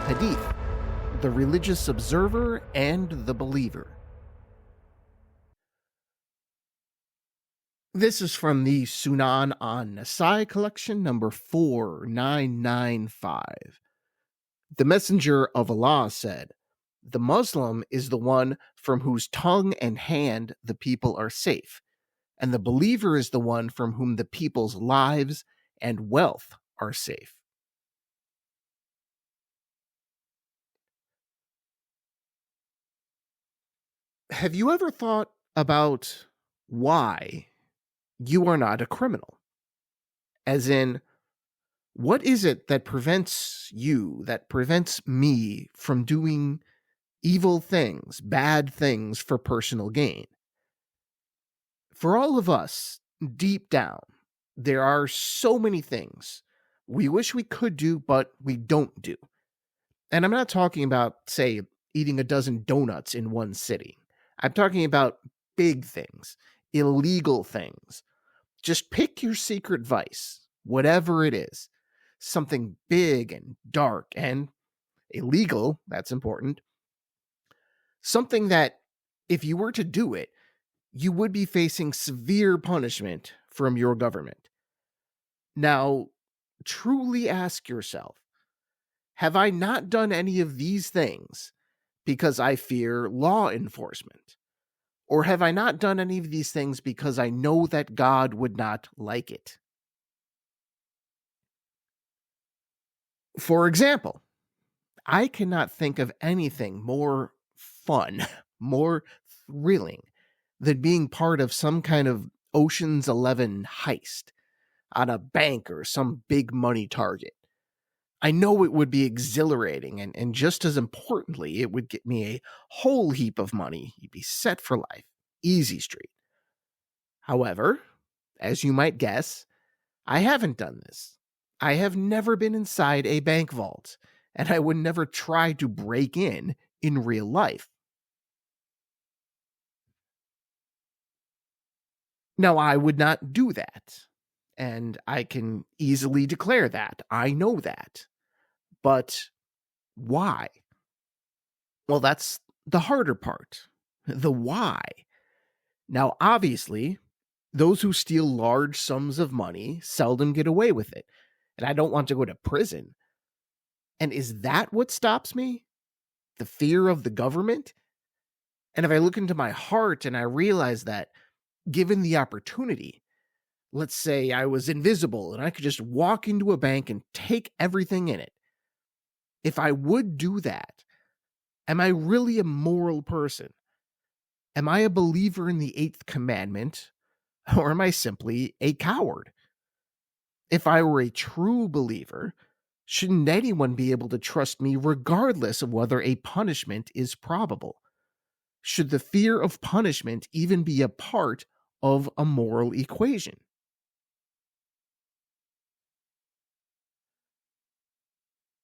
Hadith, the religious observer and the believer. This is from the Sunan on Nasai collection number 4995. The Messenger of Allah said, "The Muslim is the one from whose tongue and hand the people are safe, and the believer is the one from whom the people's lives and wealth are safe." Have you ever thought about why you are not a criminal? As in, what is it that prevents you, that prevents me from doing evil things, bad things for personal gain? For all of us, deep down, there are so many things we wish we could do, but we don't do. And I'm not talking about, say, eating a dozen donuts in one sitting. I'm talking about big things, illegal things. Just pick your secret vice, whatever it is. Something big and dark and illegal, that's important. Something that, if you were to do it, you would be facing severe punishment from your government. Now, truly ask yourself, have I not done any of these things because I fear law enforcement? Or have I not done any of these things because I know that God would not like it? For example, I cannot think of anything more fun, more thrilling than being part of some kind of Ocean's 11 heist on a bank or some big money target. I know it would be exhilarating, and just as importantly, it would get me a whole heap of money. You'd be set for life. Easy street. However, as you might guess, I haven't done this. I have never been inside a bank vault, and I would never try to break in real life. Now, I would not do that, and I can easily declare that. I know that. But why? Well, that's the harder part. The why. Now, obviously, those who steal large sums of money seldom get away with it, and I don't want to go to prison. And is that what stops me? The fear of the government? And if I look into my heart and I realize that, given the opportunity, let's say I was invisible and I could just walk into a bank and take everything in it. If I would do that, am I really a moral person? Am I a believer in the eighth commandment? Or am I simply a coward? If I were a true believer, shouldn't anyone be able to trust me regardless of whether a punishment is probable? Should the fear of punishment even be a part of a moral equation?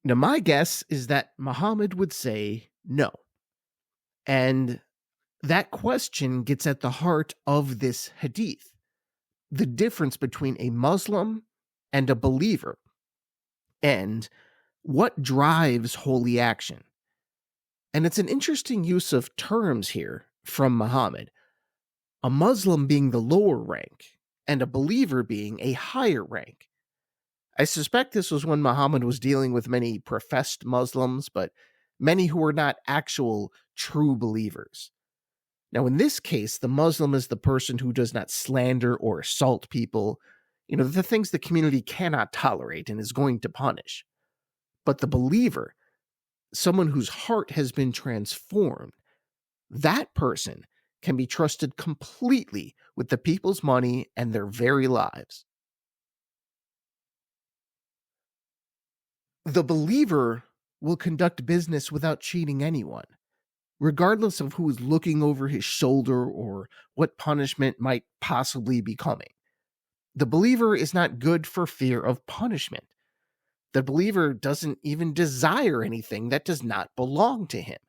Now, my guess is that Muhammad would say no. And that question gets at the heart of this hadith, the difference between a Muslim and a believer, and what drives holy action. And it's an interesting use of terms here from Muhammad, a Muslim being the lower rank and a believer being a higher rank. I suspect this was when Muhammad was dealing with many professed Muslims, but many who were not actual true believers. Now, in this case, the Muslim is the person who does not slander or assault people, the things the community cannot tolerate and is going to punish. But the believer, someone whose heart has been transformed, that person can be trusted completely with the people's money and their very lives. The believer will conduct business without cheating anyone, regardless of who is looking over his shoulder or what punishment might possibly be coming. The believer is not good for fear of punishment. The believer doesn't even desire anything that does not belong to him.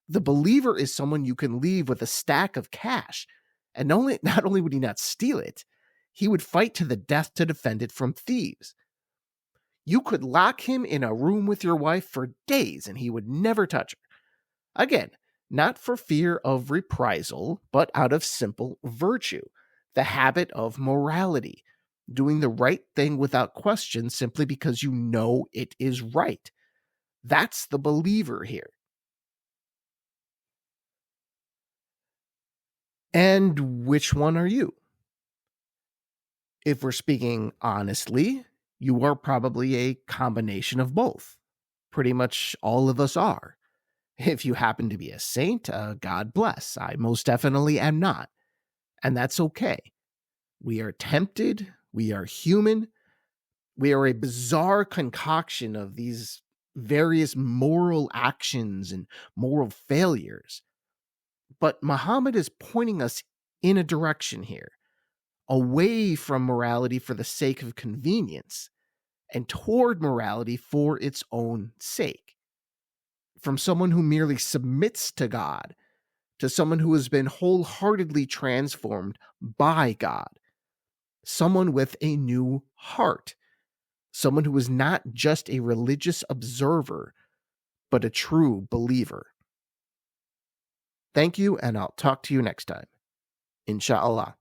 The believer is someone you can leave with a stack of cash, and not only would he not steal it, he would fight to the death to defend it from thieves. You could lock him in a room with your wife for days and he would never touch her. Again, not for fear of reprisal, but out of simple virtue, the habit of morality, doing the right thing without question simply because you know it is right. That's the believer here. And which one are you? If we're speaking honestly, you are probably a combination of both. Pretty much all of us are. If you happen to be a saint, God bless. I most definitely am not. And that's okay. We are tempted. We are human. We are a bizarre concoction of these various moral actions and moral failures. But Muhammad is pointing us in a direction here, away from morality for the sake of convenience and toward morality for its own sake. From someone who merely submits to God to someone who has been wholeheartedly transformed by God, someone with a new heart, someone who is not just a religious observer, but a true believer. Thank you, and I'll talk to you next time. Inshallah.